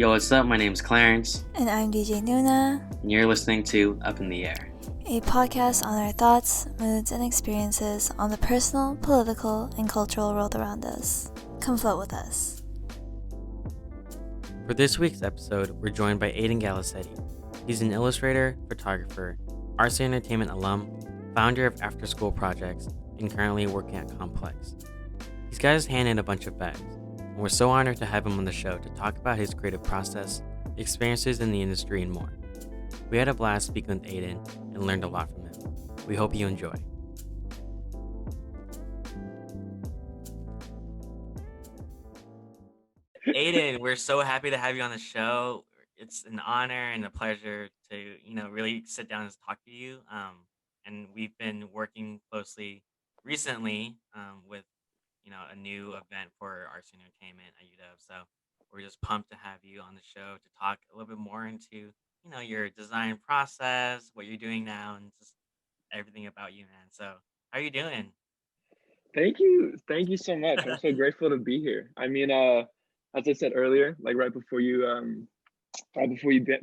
Yo, what's up? My name's Clarence, And I'm DJ Nuna, and you're listening to Up in the Air. a podcast on our thoughts, moods, and experiences on the personal, political, and cultural world around us. Come float with us. For this week's episode, we're joined by Aidan Galasetti. He's an illustrator, photographer, arts and entertainment alum, founder of After School Projects, and currently working at Complex. He's got his hand in a bunch of bags, and we're so honored to have him on the show to talk about his creative process, experiences in the industry, and more. We had a blast speaking with Aidan and learned a lot from him. We hope you enjoy. Aidan, we're so happy to have you on the show. It's an honor and a pleasure to, really sit down and talk to you. And we've been working closely recently with, a new event for arts and entertainment at UW. So we're just pumped to have you on the show to talk a little bit more into, your design process, what you're doing now, and just everything about you, man. So how are you doing? Thank you so much. I'm so grateful to be here. I mean, as I said earlier, like right before you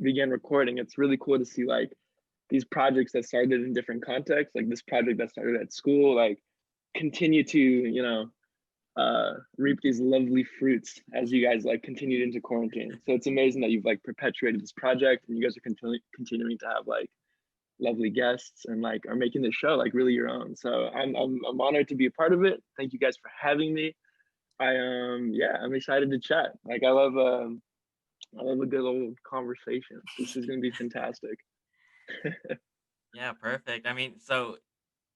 began recording, it's really cool to see like these projects that started in different contexts, like this project that started at school, like continue to reap these lovely fruits as you guys like continued into quarantine. So it's amazing that you've like perpetuated this project and you guys are continuing to have like lovely guests and like are making this show like really your own. So I'm honored to be a part of it. Thank you guys for having me. I'm excited to chat. Like I love a good old conversation. This is gonna be fantastic. Yeah, perfect. I mean, so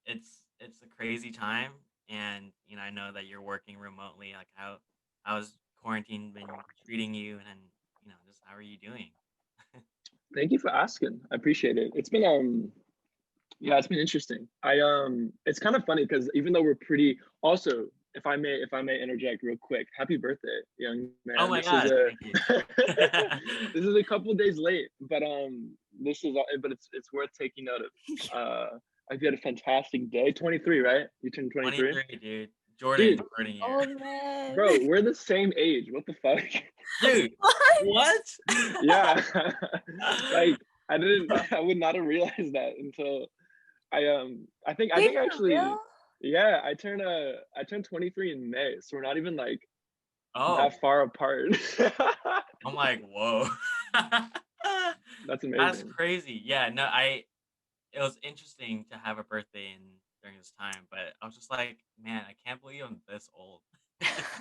it's a crazy time, and I know that you're working remotely. Like, how's quarantine been treating you, and just how are you doing? Thank you for asking. I appreciate it. It's been it's been interesting. It's kind of funny because even though we're pretty also, if I may interject real quick, happy birthday, young man. Oh my God, thank you. This is a couple days late, but it's worth taking note of. I had a fantastic day. 23, right? You turned 23? 23, dude. Jordan. Oh man. Bro, we're the same age. What the fuck? Dude, what? Yeah. Like I would not have realized that until I think actually real? yeah, I turned 23 in May, so we're not even like that far apart. I'm like, whoa. That's amazing. That's crazy. Yeah, no, it was interesting to have a birthday during this time, but I was just like, man, I can't believe I'm this old.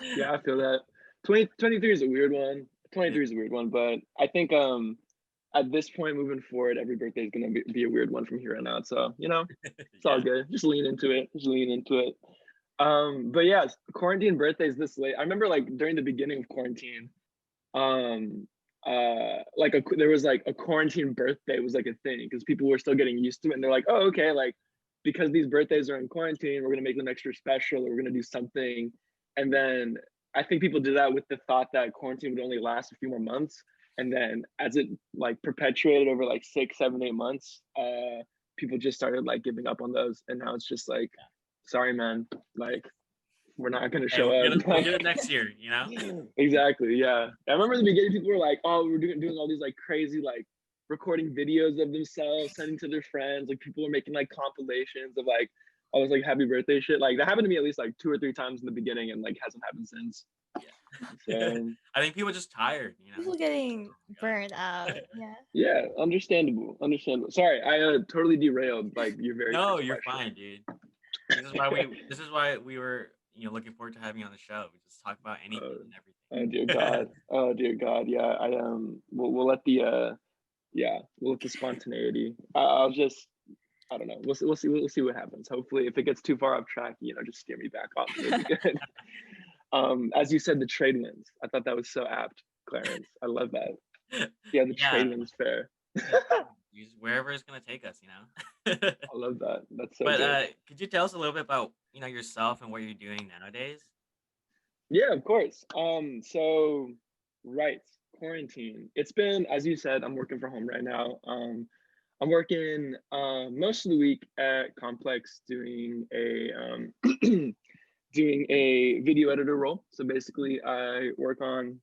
Yeah, I feel that. 23 is a weird one. 23 is a weird one, but I think at this point moving forward, every birthday is gonna be a weird one from here on out. So it's all good. Just lean into it. But yeah, quarantine birthdays this late. I remember like during the beginning of quarantine, there was like a quarantine birthday was like a thing because people were still getting used to it, and they're like, oh, okay, like because these birthdays are in quarantine, we're gonna make them extra special, or we're gonna do something. And then I think people did that with the thought that quarantine would only last a few more months. And then as it like perpetuated over like 6, 7, 8 months, people just started like giving up on those. And now it's just like, sorry, man, like we're not gonna show up. We'll do it next year, Exactly, yeah. I remember in the beginning people were like, oh, we're doing all these like crazy like recording videos of themselves, sending to their friends. Like people were making like compilations of like all this like happy birthday shit. Like that happened to me at least like 2 or 3 times in the beginning and like hasn't happened since. Yeah. So, I think people are just tired, People getting burned out. Yeah. Yeah, understandable. Sorry, I totally derailed like your very No, first you're question. fine, dude. This is why we were looking forward to having you on the show. We just talk about anything and everything. Oh dear God. Yeah, we'll let the spontaneity. I don't know. We'll see what happens. Hopefully, if it gets too far off track, just steer me back on. It'll be good. As you said, the trade winds. I thought that was so apt, Clarence. I love that. Yeah, the trade winds fair. Wherever it's gonna take us, I love that. That's so. But could you tell us a little bit about yourself and what you're doing nowadays? Yeah, of course. So right, quarantine. It's been, as you said, I'm working from home right now. I'm working most of the week at Complex doing a doing a video editor role. So basically, I work on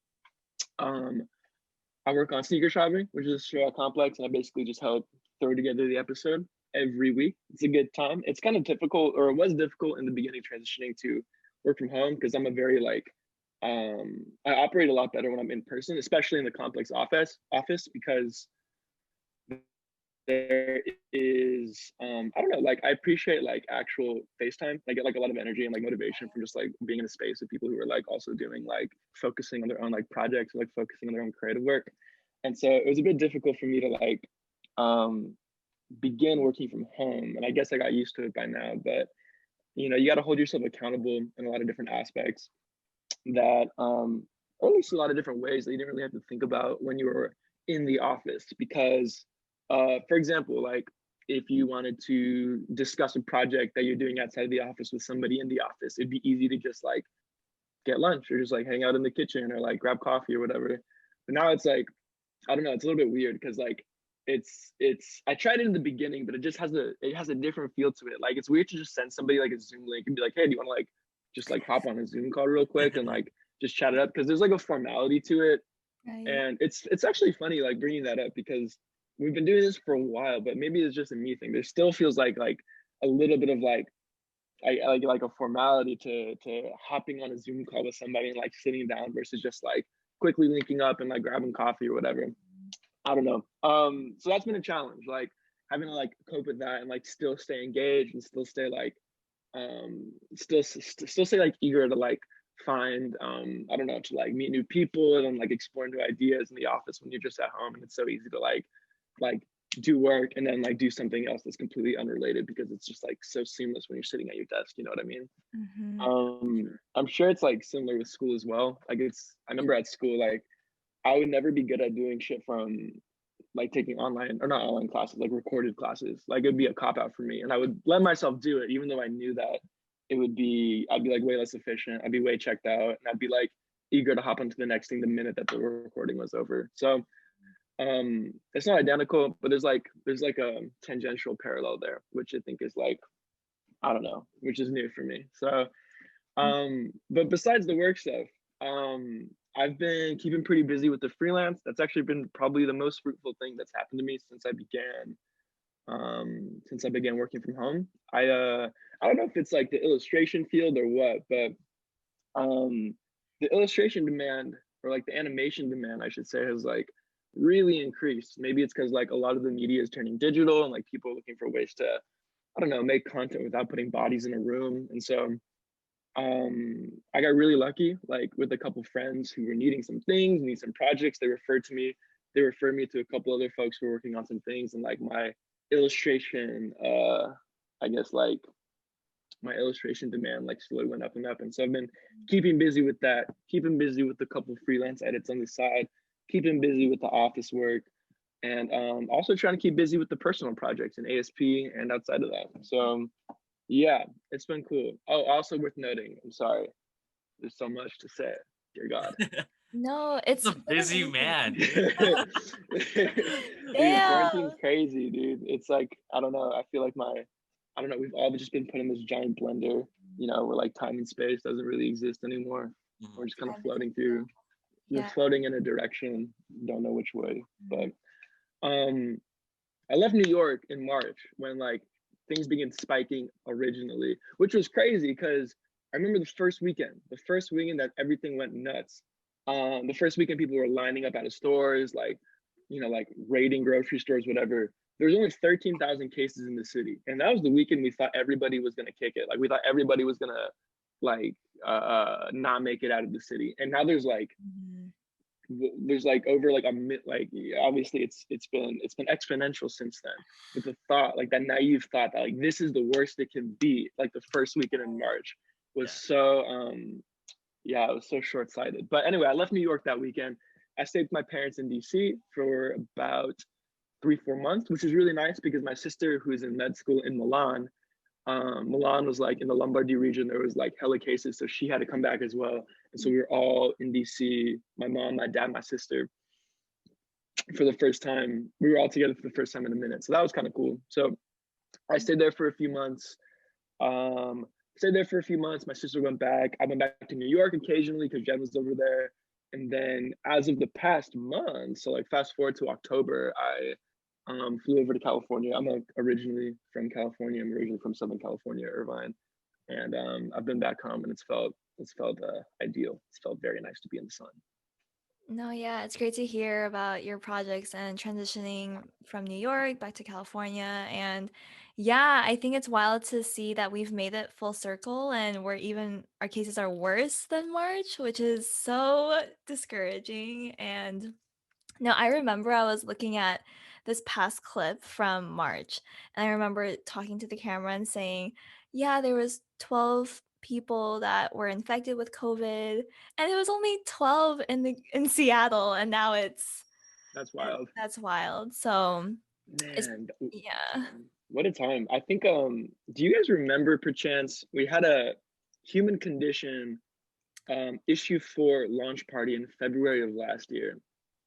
I work on Sneaker Shopping, which is a show complex, and I basically just help throw together the episode every week. It's a good time. It's kind of difficult, or it was difficult in the beginning, transitioning to work from home, because I'm a very like I operate a lot better when I'm in person, especially in the complex office because there is I don't know, like I appreciate like actual FaceTime. I get like a lot of energy and like motivation from just like being in a space with people who are like also doing like focusing on their own like projects, or like focusing on their own creative work. And so it was a bit difficult for me to like um begin working from home, and I guess I got used to it by now. But you know, you got to hold yourself accountable in a lot of different aspects that or at least a lot of different ways that you didn't really have to think about when you were in the office. Because for example, like if you wanted to discuss a project that you're doing outside of the office with somebody in the office, it'd be easy to just like get lunch or just like hang out in the kitchen or like grab coffee or whatever. But now it's like, I don't know, it's a little bit weird because like it's I tried it in the beginning, but it has a different feel to it. Like it's weird to just send somebody like a Zoom link and be like, hey, do you want to like just like hop on a Zoom call real quick and like just chat it up? Because there's like a formality to it. Right. And it's actually funny like bringing that up because we've been doing this for a while, but maybe it's just a me thing. There still feels like a little bit of like like a formality to hopping on a Zoom call with somebody and like sitting down versus just like quickly linking up and like grabbing coffee or whatever. I don't know. So that's been a challenge, like having to like cope with that and like still stay engaged and still stay like still stay like eager to like find I don't know, to like meet new people and like explore new ideas in the office when you're just at home, and it's so easy to like do work and then like do something else that's completely unrelated because it's just like so seamless when you're sitting at your desk, you know what I mean? I'm sure it's like similar with school as well. Like I remember at school, like I would never be good at doing shit from like taking online, or not online classes, like recorded classes. Like it'd be a cop out for me, and I would let myself do it even though I knew that I'd be like way less efficient, I'd be way checked out, and I'd be like eager to hop onto the next thing the minute that the recording was over. So it's not identical, but there's like a tangential parallel there, which I think is like, I don't know, which is new for me. So but besides the work stuff, I've been keeping pretty busy with the freelance. That's actually been probably the most fruitful thing that's happened to me since I began working from home. I don't know if it's like the illustration field or what, but the illustration demand, or like the animation demand, I should say, has like really increased. Maybe it's because like a lot of the media is turning digital and like people are looking for ways to, I don't know, make content without putting bodies in a room. And so I got really lucky, like with a couple friends who were needing some things, need some projects. They referred me to a couple other folks who were working on some things, and like my illustration, I guess like my illustration demand like slowly went up and up. And so I've been keeping busy with that, keeping busy with a couple freelance edits on the side, keeping busy with the office work, and also trying to keep busy with the personal projects in ASP and outside of that. So yeah, it's been cool. Oh, also worth noting, I'm sorry, there's so much to say, dear God. No, It's it's a busy amazing. man, dude. Dude, quarantine's Damn. crazy, dude. It's like, I don't know, I feel like I don't know, we've all just been put in this giant blender, you know, where like time and space doesn't really exist anymore. We're just kind of floating through. You're Yeah. floating in a direction, don't know which way. But I left New York in March when like things began spiking originally, which was crazy because I remember the first weekend that everything went nuts. The first weekend people were lining up out of stores, like, you know, like raiding grocery stores, whatever. There was only 13,000 cases in the city, and that was the weekend we thought everybody was gonna kick it. Like we thought everybody was gonna like not make it out of the city, and now there's like over like like obviously it's been exponential since then. But the thought, like that naive thought that like this is the worst it can be, like the first weekend in March was so yeah, it was so short-sighted. But anyway, I left New York that weekend. I stayed with my parents in DC for about 3-4 months, which is really nice because my sister, who's in med school in Milan, Milan was like in the Lombardy region, there was like hella cases, so she had to come back as well. And so we were all in DC, my mom, my dad, my sister, for the first time. We were all together for the first time in a minute, so that was kind of cool. So I stayed there for a few months. My sister went back. I went back to New York occasionally because Jen was over there. And then as of the past month, so like fast forward to October, I flew over to California. I'm like originally from California. I'm originally from Southern California, Irvine, and I've been back home, and it's felt ideal. It's felt very nice to be in the sun. No, yeah, it's great to hear about your projects and transitioning from New York back to California. And yeah, I think it's wild to see that we've made it full circle and our cases are worse than March, which is so discouraging. And no, I remember I was looking at this past clip from March, and I remember talking to the camera and saying, "Yeah, there was 12 people that were infected with COVID, and it was only 12 in Seattle, and now That's wild, that's wild." So, it's man. yeah. What a time! I think. Do you guys remember, perchance, we had a human condition issue 4 launch party in February of last year.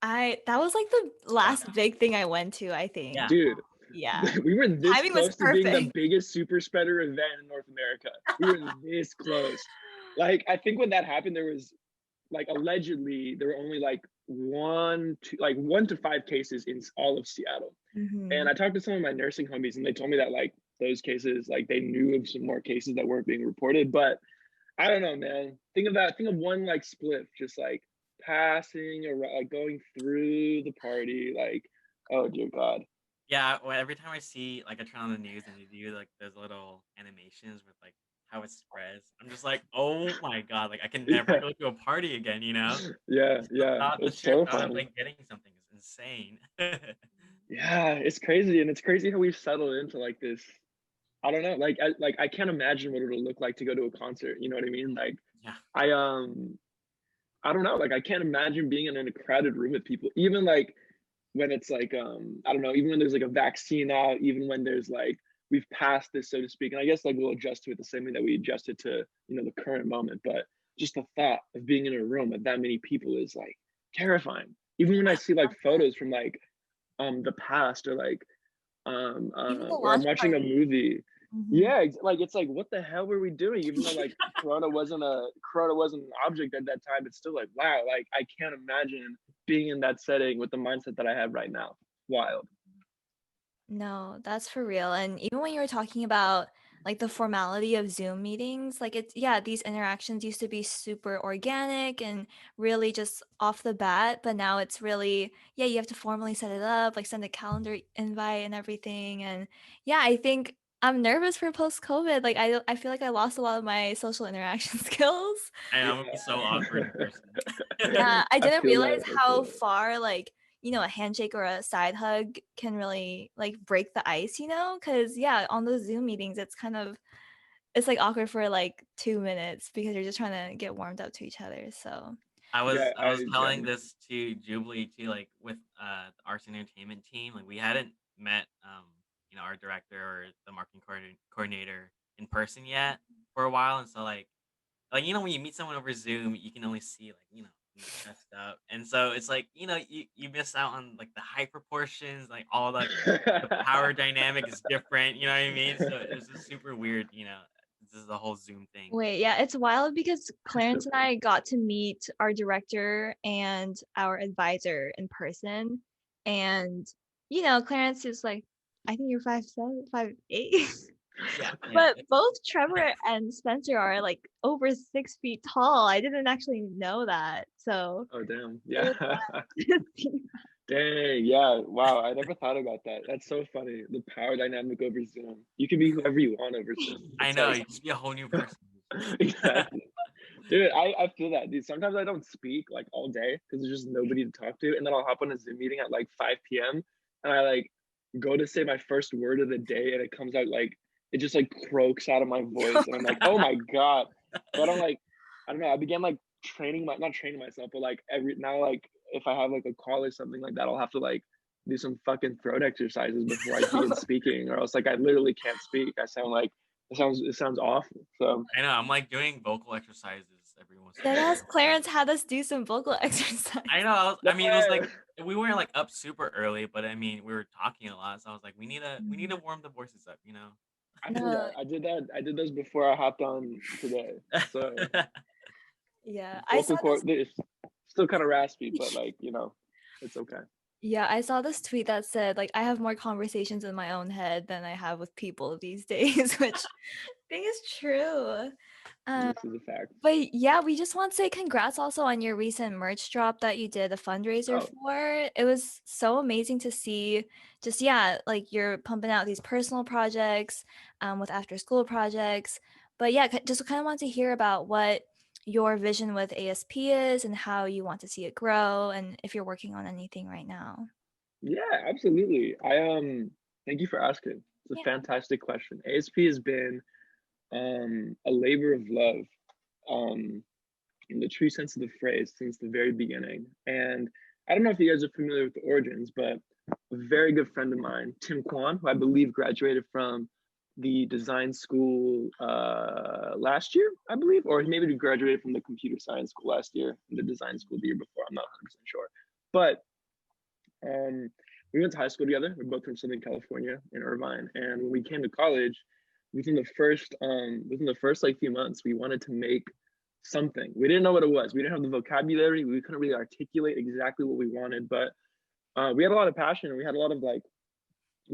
I That was like the Wow. last big thing I went to, I think. Yeah. Dude, Yeah. we were this Timing was close to being the perfect. biggest super spreader event in North America. We were this close. Like, I think when that happened, there was like allegedly there were only like 1 to 5 cases in all of Seattle. And Mhm. I talked to some of my nursing homies, and they told me that like those cases, like they knew of some more cases that weren't being reported. But I don't know, man. Think of one like spliff just like passing or like going through the party. Like, oh dear God. Yeah, well, every time I see like I turn on the news and they do like those little animations with like how it spreads, I'm just like, oh my god, like I can never Yeah, go to a party again, you know? yeah, Just the yeah. thought, the It's sheer thought of terrifying. like getting something is insane. Yeah, it's crazy, and it's crazy how we've settled into like this. I don't know, like I can't imagine what it'll look like to go to a concert. You know what I mean? Like Yeah, I I don't know, like I can't imagine being in a crowded room with people, even like when it's like I don't know, even when there's like a vaccine out, even when there's like we've passed this, so to speak. And I guess like we'll adjust to it the same way that we adjusted to, the current moment. But just the thought of being in a room with that many people is like terrifying. Even when I see like photos from like the past, or like Even the or I'm launch watching a party. movie. Mhm. Yeah, like it's like what the hell were we doing? Even though like Corona wasn't an object at that time, it's still like wow, like I can't imagine being in that setting with the mindset that I have right now. Wild. No, that's for real. And even when you were talking about like the formality of Zoom meetings, like yeah, these interactions used to be super organic and really just off the bat, but now it's really, yeah, you have to formally set it up, like send a calendar invite and everything. And yeah, I think I'm nervous for post-COVID. Like I feel like I lost a lot of my social interaction skills. I know, Yeah. I'm gonna be so awkward in person. Yeah, I I didn't feel realize that. I feel how that. far like, a handshake or a side hug can really like break the ice, because yeah, on those Zoom meetings, it's like awkward for like 2 minutes because you're just trying to get warmed up to each other. So, Yeah, I was telling this to Jubilee too, like with the arts and entertainment team, like we hadn't met our director or the marketing coordinator in person yet for a while, and so like when you meet someone over Zoom, you can only see like dressed up, and so it's like you miss out on like the height proportions, like all the power dynamic is different. You know what I mean? So it's just super weird. This is the whole Zoom thing. wait, yeah, it's wild because Clarence and Definitely. I got to meet our director and our advisor in person. And, Clarence is like, I think you're 5'7", 5'8". Yeah, yeah. But both Trevor and Spencer are like over 6 feet tall. I didn't actually know that. So Oh damn. it Yeah. was wild to see. Dang. Yeah. Wow. I never thought about that. That's so funny. The power dynamic over Zoom. You can be whoever you want over Zoom. I It's know, like you just be a whole new person. exactly. Dude, I feel that, dude. Sometimes I don't speak like all day because there's just nobody to talk to. And then I'll hop on a Zoom meeting at like 5 p.m. and I like go to say my first word of the day, and it comes out like it just like croaks out of my voice. And I'm like, oh my God. But I'm like, I don't know. I began like not training myself, but like every now, like if I have like a call or something like that, I'll have to like do some fucking throat exercises before I begin speaking, or else like I literally can't speak. I sound like it sounds awful. So I know. I'm like doing vocal exercises every once in a Deadass while. Clarence had us do some vocal I exercise. know. no I mean, it was like way. we weren't like up super early, but I mean, we were talking a lot, so I was like, we need Mhm. to warm the voices up, you know. I did No, that. I did that. I did those before I hopped on today. So yeah, I saw vocal cord. this. still kind of raspy, but like, you know, it's okay. Yeah, I saw this tweet that said, like, I have more conversations in my own head than I have with people these days, which I think is true. Um, This is a fact. but yeah, we just want to say congrats also on your recent merch drop that you did a fundraiser Oh, for. It was so amazing to see just, yeah, like you're pumping out these personal projects with after school projects. But yeah, just kind of want to hear about what your vision with ASP is and how you want to see it grow and if you're working on anything right now. yeah, absolutely. Thank you for asking. It's a Yeah. fantastic question. ASP has been a labor of love, um, in the true sense of the phrase, since the very beginning. And I don't know if you guys are familiar with the origins, but a very good friend of mine, Tim Kwan, who I believe graduated from the design school last year, I believe, or maybe he graduated from the computer science school last year, and the design school the year before. I'm not 100% sure. But we went to high school together. We're both from Southern California in Irvine. And when we came to college, within the first like few months, we wanted to make something. We didn't know what it was. We didn't have the vocabulary. We couldn't really articulate exactly what we wanted, but we had a lot of passion, and we had a lot of like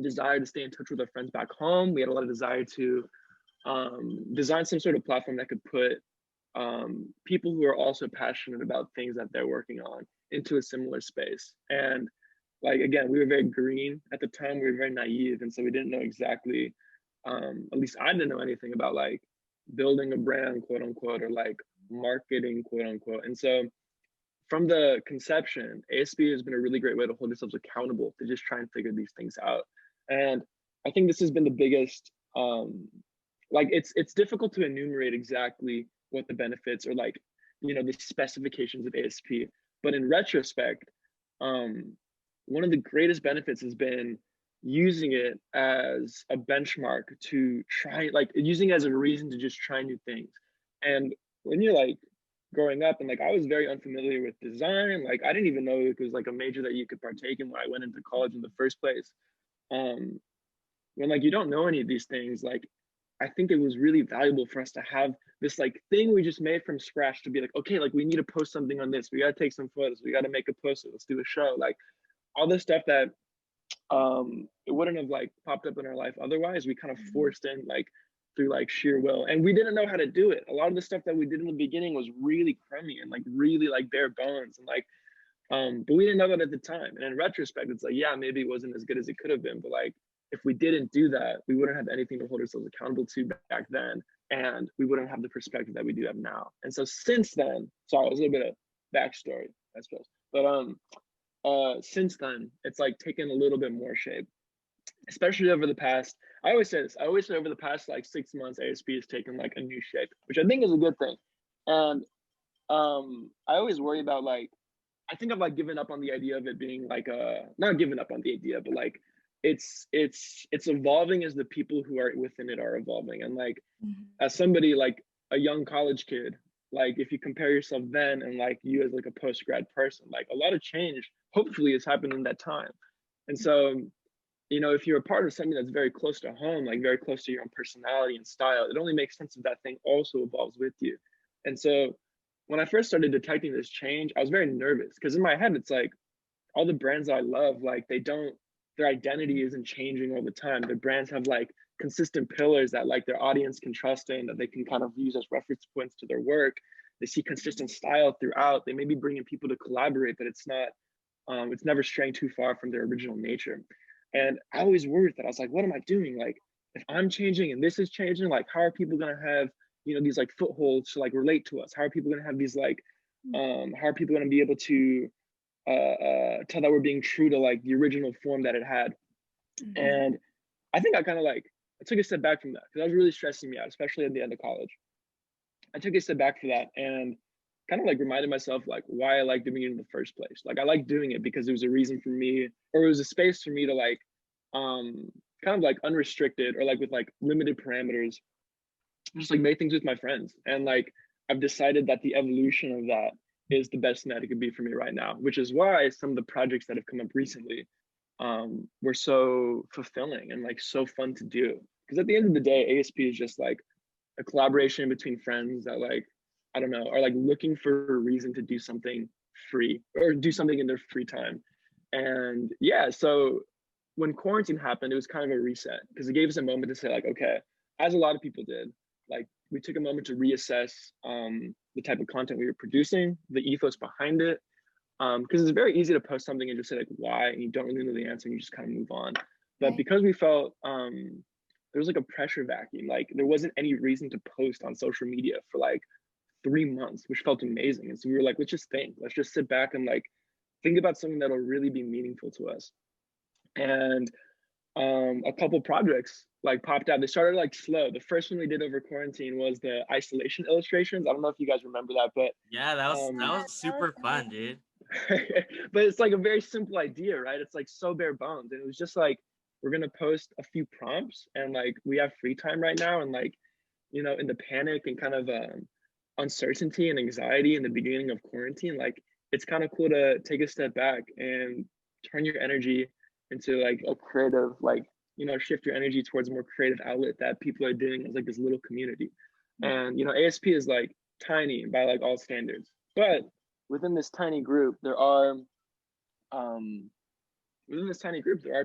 desire to stay in touch with our friends back home. We had a lot of desire to design some sort of platform that could put people who are also passionate about things that they're working on into a similar space. And like, again, we were very green at the time. We were very naive, and so we didn't know exactly, at least I didn't know anything about like building a brand, quote unquote, or like marketing, quote unquote. And so from the conception, ASP has been a really great way to hold yourselves accountable to just try and figure these things out. And I think this has been the biggest, like it's difficult to enumerate exactly what the benefits or like, you know, the specifications of ASP. But in retrospect, one of the greatest benefits has been using it as a benchmark to try, like using it as a reason to just try new things. And when you're like growing up, and like I was very unfamiliar with design, like I didn't even know it was like a major that you could partake in when I went into college in the first place. um when like you don't know any of these things, like I think it was really valuable for us to have this like thing we just made from scratch to be like, okay, like we need to post something on this, we got to take some photos, we got to make a poster, let's do a show, like all this stuff that it wouldn't have like popped up in our life otherwise. We kind of forced in like through like sheer will, and we didn't know how to do it. A lot of the stuff that we did in the beginning was really crummy and like really like bare bones, and like but we didn't know that at the time. And in retrospect, it's like, yeah, maybe it wasn't as good as it could have been, but like if we didn't do that, we wouldn't have anything to hold ourselves accountable to back then, and we wouldn't have the perspective that we do have now. And so since then, sorry, it was a little bit of backstory, I suppose, but since then it's like taken a little bit more shape, especially over the past, I always say this, I always say over the past like 6 months, ASP has taken like a new shape, which I think is a good thing. And I always worry about like, I think I've like given up on the idea of it being like not given up on the idea, but like it's evolving as the people who are within it are evolving. And like as somebody like a young college kid, like if you compare yourself then and like you as like a post grad person, like a lot of change hopefully has happened in that time. And so, you know, if you're a part of something that's very close to home, like very close to your own personality and style, it only makes sense if that thing also evolves with you. And so when I first started detecting this change, I was very nervous because in my head, it's like all the brands I love, like their identity isn't changing all the time. Their brands have like consistent pillars that like their audience can trust in, that they can kind of use as reference points to their work. They see consistent style throughout. They may be bringing people to collaborate, but it's never straying too far from their original nature. And I always worried that I was like, what am I doing? Like, if I'm changing and this is changing, like, how are people gonna have, you know, these like footholds to like relate to us? How are people gonna have these like, how are people gonna be able to tell that we're being true to like the original form that it had? And I think I kind of like, I took a step back from that because that was really stressing me out, especially at the end of college. I took a step back for that and kind of like reminded myself like why I like doing it in the first place. Like I like doing it because it was a reason for me, or it was a space for me to like kind of like unrestricted or like with like limited parameters, just like make things with my friends. And like I've decided that the evolution of that is the best thing that it could be for me right now, which is why some of the projects that have come up recently were so fulfilling and like so fun to do. Because at the end of the day, ASP is just like a collaboration between friends that like, I don't know, are like looking for a reason to do something free or do something in their free time. And yeah, so when quarantine happened, it was kind of a reset because it gave us a moment to say like, okay, as a lot of people did, like we took a moment to reassess the type of content we were producing, the ethos behind it. Because it's very easy to post something and just say like why, and you don't really know the answer and you just kind of move on. But Right. because we felt there was like a pressure vacuum, like there wasn't any reason to post on social media for like 3 months, which felt amazing. And so we were like, let's just think, let's just sit back and like think about something that'll really be meaningful to us. And a couple projects like popped out. They started like slow. The first one we did over quarantine was the isolation illustrations. I don't know if you guys remember that, but Yeah, that was Yeah, that was super nice. fun, dude. but it's like a very simple idea, right? It's like so bare bones. And it was just like, we're gonna post a few prompts and like we have free time right now. And like, you know, in the panic and kind of uncertainty and anxiety in the beginning of quarantine, like it's kind of cool to take a step back and turn your energy into like a creative, like, you know, shift your energy towards a more creative outlet that people are doing as like this little community. And, you know, ASP is like tiny by like all standards, but within this tiny group, there are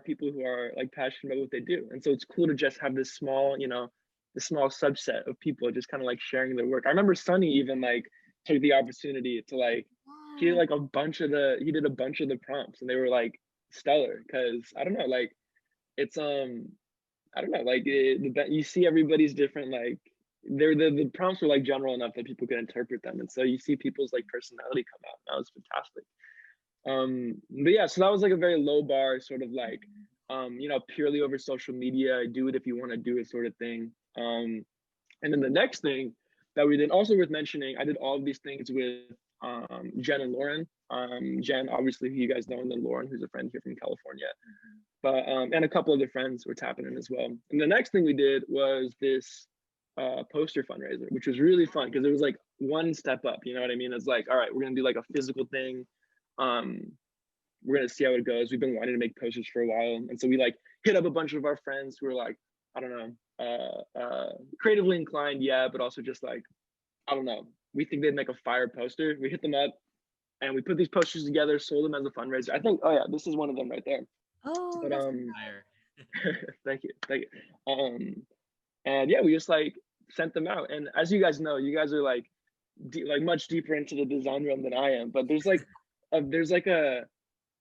people who are like passionate about what they do. And so it's cool to just have this small, you know, this small subset of people just kind of like sharing their work. I remember Sunny even like took the opportunity to like, he did a bunch of the prompts and they were like stellar. Cause I don't know, like it's, I don't know, like you see everybody's different, like the prompts were like general enough that people could interpret them. And so you see people's like personality come out. That was fantastic. But yeah, so that was like a very low bar sort of like, you know, purely over social media, do it if you want to do it sort of thing. And then the next thing that we did, also worth mentioning, I did all of these things with Jen and Lauren. Jen, obviously, who you guys know, and then Lauren, who's a friend here from California. But and a couple other friends were tapping in as well. And the next thing we did was this poster fundraiser, which was really fun because it was like one step up. You know what I mean? It's like, all right, we're gonna do like a physical thing. We're gonna see how it goes. We've been wanting to make posters for a while, and so we like hit up a bunch of our friends who were like, I don't know, creatively inclined, yeah, but also just like, I don't know, we think they'd make a fire poster. We hit them up, and we put these posters together, sold them as a fundraiser. I think, oh yeah, this is one of them right there. Oh, But that's Fire. thank you. And yeah, we just like sent them out. And as you guys know, you guys are like like much deeper into the design realm than I am. But there's like a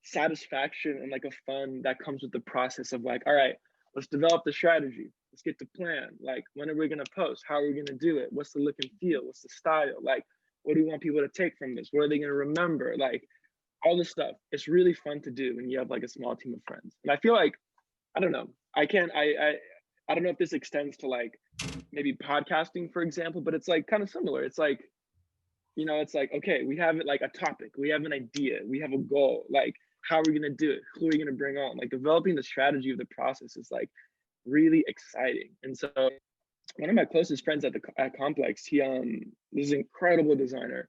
satisfaction and like a fun that comes with the process of like, all right, let's develop the strategy. Let's get the plan. Like, when are we gonna post? How are we gonna do it? What's the look and feel? What's the style? Like, what do we want people to take from this? What are they gonna remember? Like, all this stuff. It's really fun to do when you have like a small team of friends. And I feel like, I don't know, I don't know if this extends to like maybe podcasting, for example, but it's like kind of similar. It's like, you know, it's like, okay, we have it like a topic, we have an idea, we have a goal. Like, how are we gonna do it? Who are we gonna bring on? Like, developing the strategy of the process is like really exciting. And so one of my closest friends at Complex, he is an incredible designer.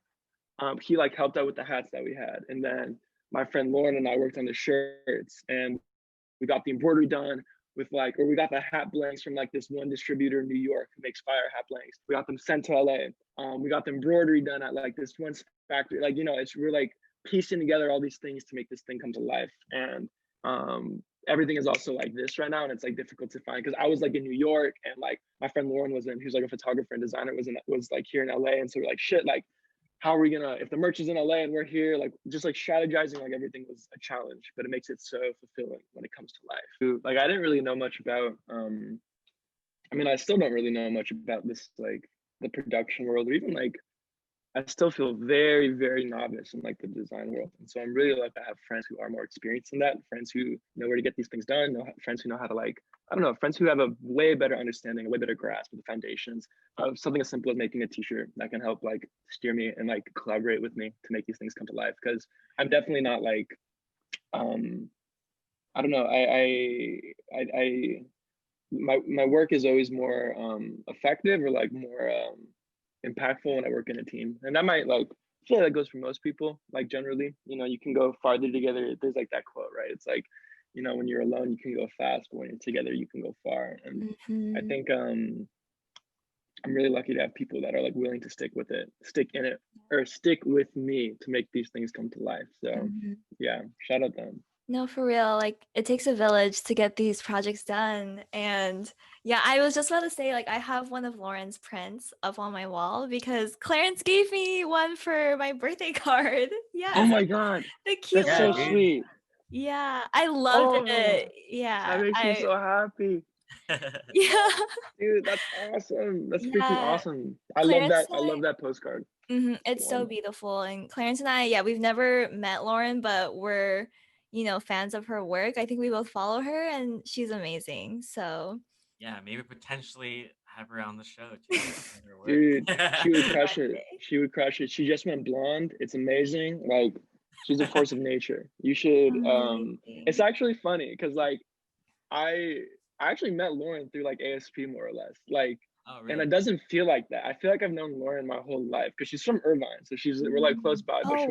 He like helped out with the hats that we had, and then my friend Lauren and I worked on the shirts, and we got the embroidery done with like, or we got the hat blanks from like this one distributor in New York who makes fire hat blanks. We got them sent to LA. We got the embroidery done at like this one factory. Like, you know, we're like piecing together all these things to make this thing come to life. And everything is also like this right now, and it's like difficult to find because I was like in New York, and like my friend Lauren who's like a photographer and designer, was like here in LA. And so we're like, shit, like, how are we gonna, if the merch is in LA and we're here, like just like strategizing, like everything was a challenge, but it makes it so fulfilling when it comes to life. Like, I didn't really know much about I mean, I still don't really know much about this, like the production world, or even like I still feel very, very novice in like the design world. And so I'm really lucky to have friends who are more experienced in that, friends who know where to get these things done, friends who know how to like, I don't know, friends who have a way better understanding, a way better grasp of the foundations of something as simple as making a t-shirt that can help like steer me and like collaborate with me to make these things come to life. Because I'm definitely not like, I don't know, my work is always more effective or like more impactful when I work in a team. And that might like, I feel like that goes for most people. Like, generally, you know, you can go farther together. There's like that quote, right? It's like, you know, when you're alone, you can go fast, but when you're together, you can go far. And I think I'm really lucky to have people that are like willing to stick with it, stick in it, or stick with me to make these things come to life. So yeah, shout out them. No, for real. Like it takes a village to get these projects done. And yeah, I was just about to say, like, I have one of Lauren's prints up on my wall because Clarence gave me one for my birthday card. Yeah, Oh it's my God, the cute that's so little. dude. sweet. Yeah, I loved Oh, it. Yeah, that makes me so happy. yeah, Dude, that's awesome. That's freaking yeah. awesome. I love Clarence that. and I love that postcard. it's so One. beautiful. And Clarence and I, yeah, we've never met Lauren, but we're, fans of her work. I think we both follow her and she's amazing. So, Yeah, maybe potentially have her on the show too. Her work. Dude, she would crush one it. day. She would crush it. She just went blonde. It's amazing. Like, she's a force of nature. You should it's Amazing. actually funny because like I I actually met Lauren through like ASP more or less. Like, Oh, and really? it doesn't feel like that. I feel like I've known Lauren my whole life because she's from Irvine. So we're like close by, but Oh, wow.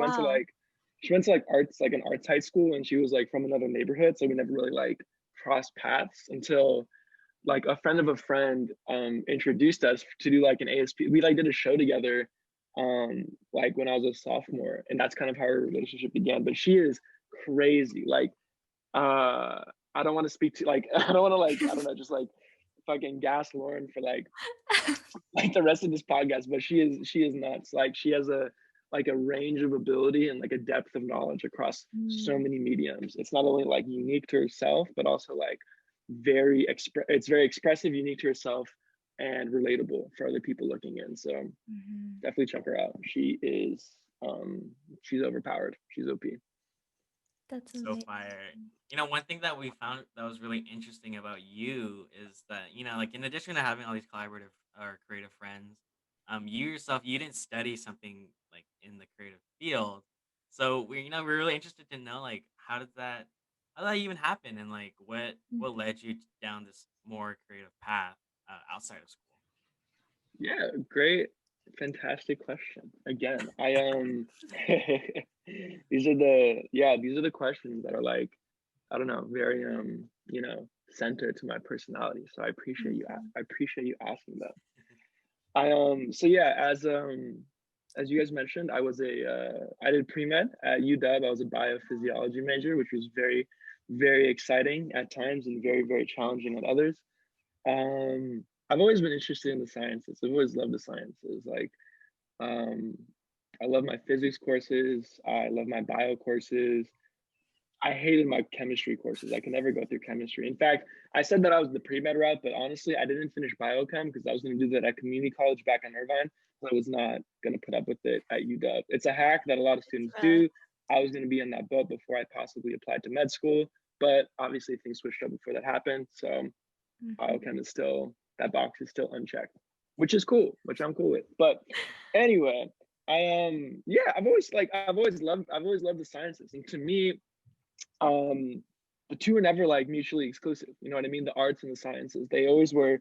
she went to like arts, like an arts high school, and she was like from another neighborhood. So we never really like crossed paths until like a friend of a friend introduced us to do like an ASP. We like did a show together like when I was a sophomore, and that's kind of how our relationship began. But she is crazy. Like I don't want to speak to like I don't want to like I don't know, just like fucking gas Lauren for like the rest of this podcast, but she is nuts. Like she has a like a range of ability and like a depth of knowledge across so many mediums. It's not only like unique to herself, but also like it's very expressive, unique to herself, and relatable for other people looking in. So definitely check her out. She's overpowered. She's OP. That's So amazing. fire. One thing that we found that was really interesting about you is that, like in addition to having all these collaborative or creative friends, you yourself, you didn't study something like in the creative field. So we're really interested to know like how did that even happen and like what led you down this more creative path outside of school? Yeah, great, fantastic question. Again, I these are the questions that are like, I don't know, very centered to my personality. So I appreciate you asking them. So yeah, as you guys mentioned, I did pre-med at UW. I was a biophysiology major, which was very, very exciting at times and very, very challenging at others. I've always been interested in the sciences. I've always loved the sciences. Like, um, I love my physics courses. I love my bio courses. I hated my chemistry courses. I could never go through chemistry. In fact, I said that I was the pre-med route, but honestly, I didn't finish biochem because I was going to do that at community college back in Irvine. So I was not going to put up with it at UW. It's a hack that a lot of students do. I was going to be in that boat before I possibly applied to med school, but obviously things switched up before that happened. So biochem is still, that box is still unchecked, which is cool, which I'm cool with. But anyway, I've always loved the sciences, and to me, the two are never like mutually exclusive. You know what I mean? The arts and the sciences, they always were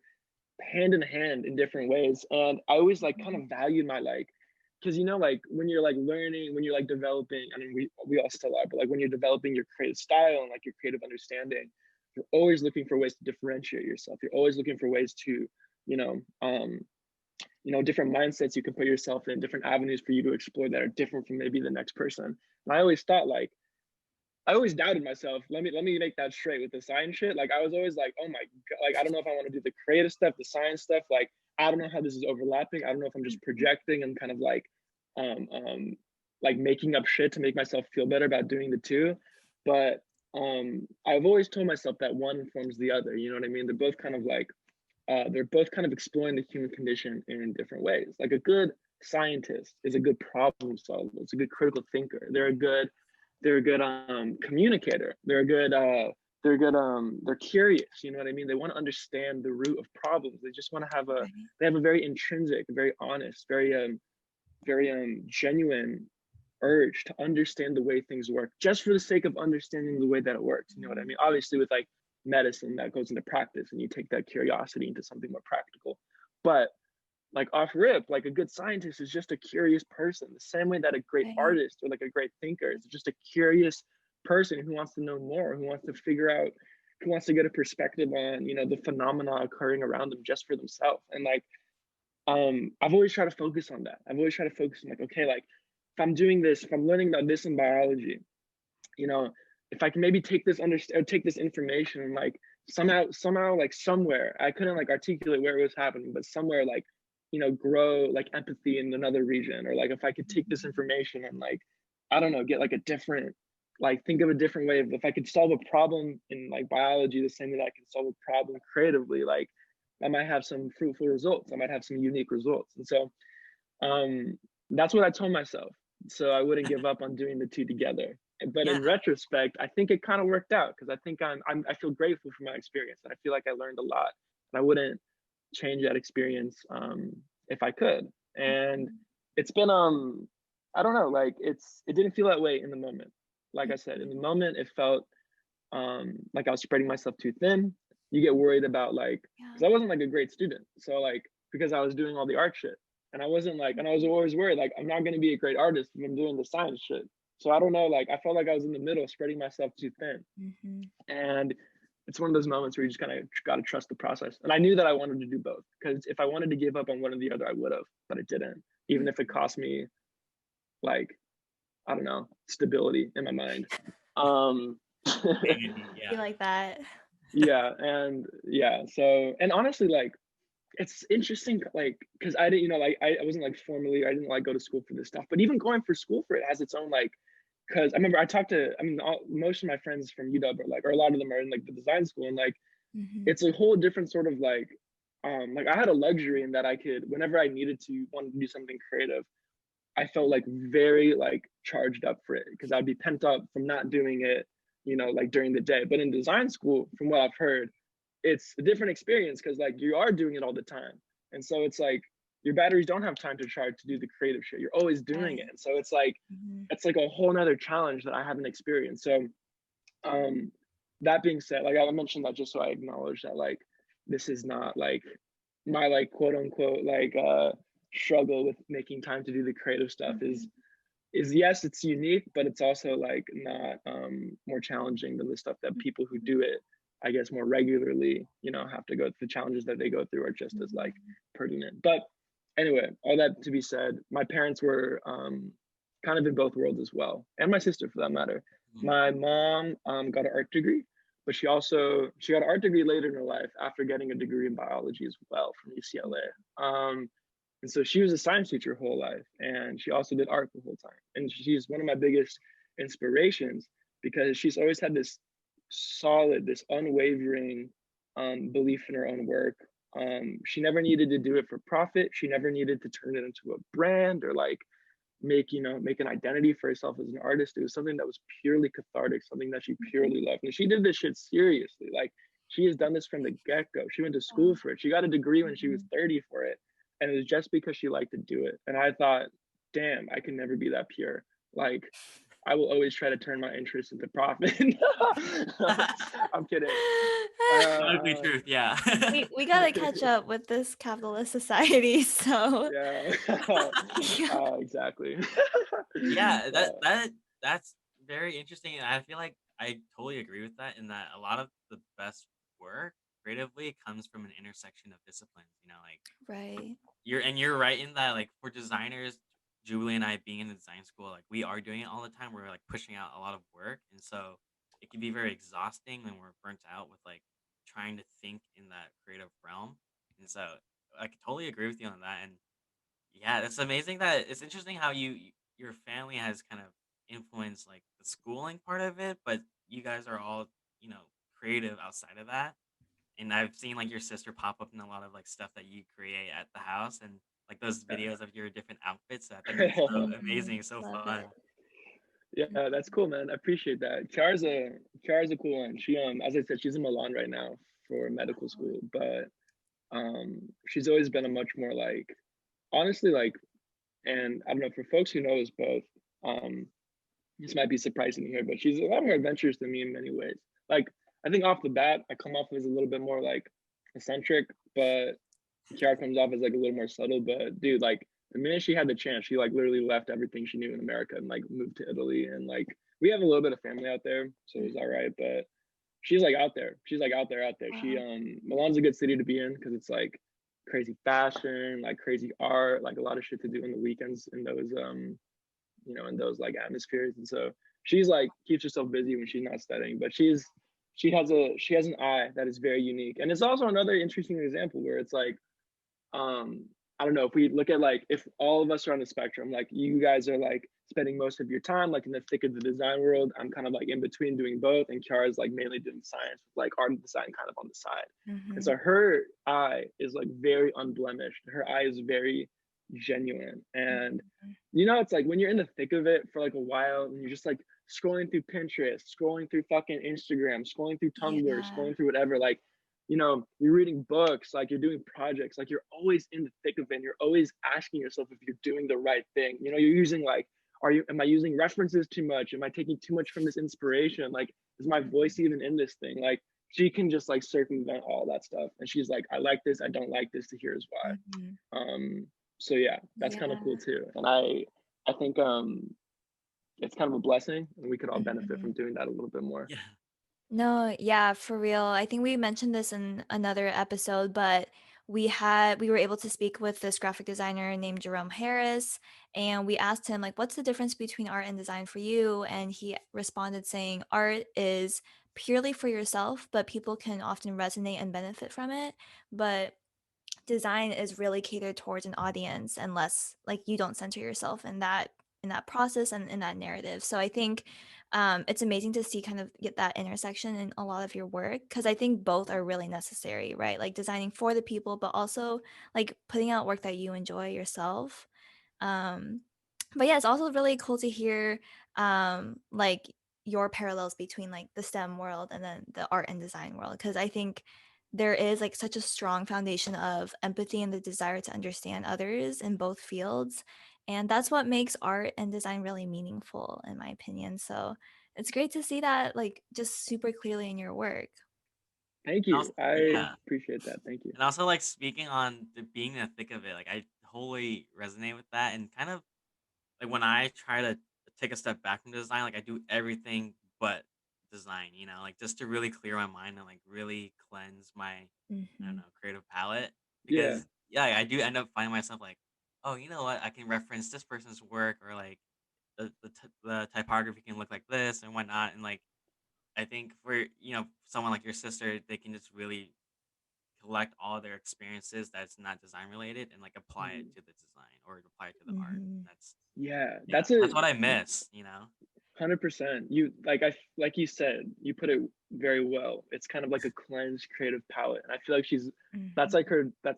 hand in hand in different ways. And I always like kind of valued my like, because like when you're like learning, when you're like developing, I mean we all still are, but like when you're developing your creative style and like your creative understanding, you're always looking for ways to differentiate yourself. You're always looking for ways to, you know, different mindsets you can put yourself in, different avenues for you to explore that are different from maybe the next person. And I always thought like, I always doubted myself. Let me make that straight with the science shit. Like I was always like, oh my god, like I don't know if I want to do the creative stuff, the science stuff. Like I don't know how this is overlapping. I don't know if I'm just projecting and kind of like making up shit to make myself feel better about doing the two. But I've always told myself that one informs the other. You know what I mean? They're both kind of exploring the human condition in different ways. Like a good scientist is a good problem solver. It's a good critical thinker. They're a good communicator. They're curious, you know what I mean? They want to understand the root of problems. They just want to they have a very intrinsic, very honest, very genuine urge to understand the way things work, just for the sake of understanding the way that it works. You know what I mean? Obviously with like medicine, that goes into practice and you take that curiosity into something more practical. But like off rip, like a good scientist is just a curious person, the same way that a great artist or like a great thinker is just a curious person who wants to know more, who wants to figure out, who wants to get a perspective on, the phenomena occurring around them just for themselves. And like I've always tried to focus on that. I've always tried to focus on like, okay, like if I'm doing this, if I'm learning about this in biology, you know, if I can maybe take this take this information and like somehow like somewhere, I couldn't like articulate where it was happening, but somewhere like, you know, grow like empathy in another region, or like if I could take this information and like, I don't know, get like a different, like think of a different way of, if I could solve a problem in like biology the same way that I can solve a problem creatively, like I might have some fruitful results. I might have some unique results. And so um, that's what I told myself. So I wouldn't give up on doing the two together. But Yeah, in retrospect, I think it kind of worked out, because I think I feel grateful for my experience, and I feel like I learned a lot. And I wouldn't change that experience if I could. And it's been I don't know, like it didn't feel that way in the moment. Like I said, in the moment, it felt like I was spreading myself too thin. You get worried about like, Yeah. because I wasn't like a great student, so like because I was doing all the art shit, and I wasn't like, and I was always worried like I'm not gonna be a great artist if I'm doing the science shit. So I don't know, like I felt like I was in the middle, spreading myself too thin, and it's one of those moments where you just kind of got to trust the process. And I knew that I wanted to do both, because if I wanted to give up on one or the other, I would have, but it didn't, even if it cost me like, I don't know, stability in my mind. maybe, Be yeah. like that. Yeah, and yeah, so, and honestly, like it's interesting, like because I didn't, you know, like I wasn't like formally, I didn't like go to school for this stuff, but even going for school for it has its own like, because I remember I talked to, I mean, most of my friends from UW are like, or a lot of them are in like the design school, and like it's a whole different sort of like I had a luxury in that I could, whenever I needed to, wanted to do something creative, I felt like very like charged up for it, because I'd be pent up from not doing it, you know, like during the day. But in design school, from what I've heard, it's a different experience, because like you are doing it all the time. And so it's like your batteries don't have time to charge to do the creative shit. You're always doing it. Right. And so it's like a whole nother challenge that I haven't experienced. So um that being said, like I mentioned that just so I acknowledge that like this is not like my like quote unquote like struggle with making time to do the creative stuff is yes, it's unique, but it's also like not more challenging than the stuff that people who do it, I guess, more regularly, you know, have to go through. The challenges that they go through are just as like pertinent. But anyway, all that to be said, my parents were kind of in both worlds as well, and my sister for that matter. Mhm. My mom got an art degree, but she got an art degree later in her life after getting a degree in biology as well from UCLA. And so she was a science teacher her whole life, and she also did art the whole time. And she's one of my biggest inspirations, because she's always had this solid, this unwavering belief in her own work. She never needed to do it for profit. She never needed to turn it into a brand or like make an identity for herself as an artist. It was something that was purely cathartic, something that she purely loved. And she did this shit seriously. Like she has done this from the get-go. She went to school for it. She got a degree when she was 30 for it. And it was just because she liked to do it. And I thought, damn, I can never be that pure. Like I will always try to turn my interest into profit. I'm kidding. The ugly Uh, truth, yeah. We gotta catch up with this capitalist society, so yeah, yeah. exactly. Yeah, Uh, that's very interesting, and I feel like I totally agree with that, in that a lot of the best work creatively comes from an intersection of disciplines, you know, like Right. you're right in that, like for designers, Jubilee and I being in the design school, like we are doing it all the time. We're like pushing out a lot of work, and so it can be very exhausting when we're burnt out with like trying to think in that creative realm. And so I can totally agree with you on that. And yeah, it's amazing that it's interesting how your family has kind of influenced like the schooling part of it, but you guys are all, you know, creative outside of that. And I've seen like your sister pop up in a lot of like stuff that you create at the house, and like those videos of your different outfits. So I think that's so amazing, so Love fun. it. Yeah, that's cool, man. I appreciate that. Kiara's a cool one. She as I said, she's in Milan right now for medical school, but she's always been a much more like, honestly, like, and I don't know, for folks who know us both, um, this might be surprising to hear, but she's a lot more adventurous than me in many ways. Like, I think off the bat, I come off as a little bit more like eccentric, but Kiara comes off as like a little more subtle. But dude, like the minute she had the chance, she like literally left everything she knew in America and like moved to Italy. And like we have a little bit of family out there, so it was all right. But she's like out there. She's like out there. She Wow. Milan's a good city to be in, because it's like crazy fashion, like crazy art, like a lot of shit to do in the weekends in those in those like atmospheres. And so she's like keeps herself busy when she's not studying, but she has an eye that is very unique. And it's also another interesting example where it's like I don't know, if we look at like if all of us are on the spectrum, like you guys are like spending most of your time like in the thick of the design world. I'm kind of like in between doing both, and Kiara's like mainly doing science with like art and design kind of on the side. And so her eye is like very unblemished. Her eye is very genuine. And it's like when you're in the thick of it for like a while and you're just like scrolling through Pinterest, scrolling through fucking Instagram, scrolling through Tumblr, Yeah. scrolling through whatever, like you're reading books, like you're doing projects, like you're always in the thick of it. And you're always asking yourself if you're doing the right thing. You're using like, am I using references too much? Am I taking too much from this inspiration? Like, is my voice even in this thing? Like, she can just like circumvent all that stuff. And she's like, I like this, I don't like this, here's why. So yeah, that's kind of cool too. And I think it's kind of a blessing, and we could all benefit from doing that a little bit more. Yeah. No, yeah, for real. I think we mentioned this in another episode, but we were able to speak with this graphic designer named Jerome Harris, and we asked him like, what's the difference between art and design for you? And he responded saying art is purely for yourself, but people can often resonate and benefit from it. But design is really catered towards an audience, unless like you don't center yourself in that process and in that narrative. So I think it's amazing to see kind of get that intersection in a lot of your work, because I think both are really necessary, right? Like designing for the people, but also like putting out work that you enjoy yourself. um but yeah, it's also really cool to hear like your parallels between like the STEM world and then the art and design world, because I think there is like such a strong foundation of empathy and the desire to understand others in both fields, and that's what makes art and design really meaningful in my opinion. So it's great to see that like just super clearly in your work. Thank And you. also, I yeah. appreciate that. Thank you. And also, like, speaking on being in the thick of it, like, I totally resonate with that. And kind of like when I try to take a step back from design, like, I do everything but design, like just to really clear my mind and like really cleanse my, I don't know, creative palette. Yeah. Because, yeah, I do end up finding myself like, oh, you know what? I can reference this person's work, or like the typography can look like this and whatnot. And like, I think for, someone like your sister, they can just really collect all their experiences that's not design related and like apply it to the design or apply it to the art. Mm-hmm. That's Yeah, yeah, that's what I miss. 100%. Like you said, you put it very well. It's kind of like a cleansed creative palette, and I feel like Mm-hmm. that's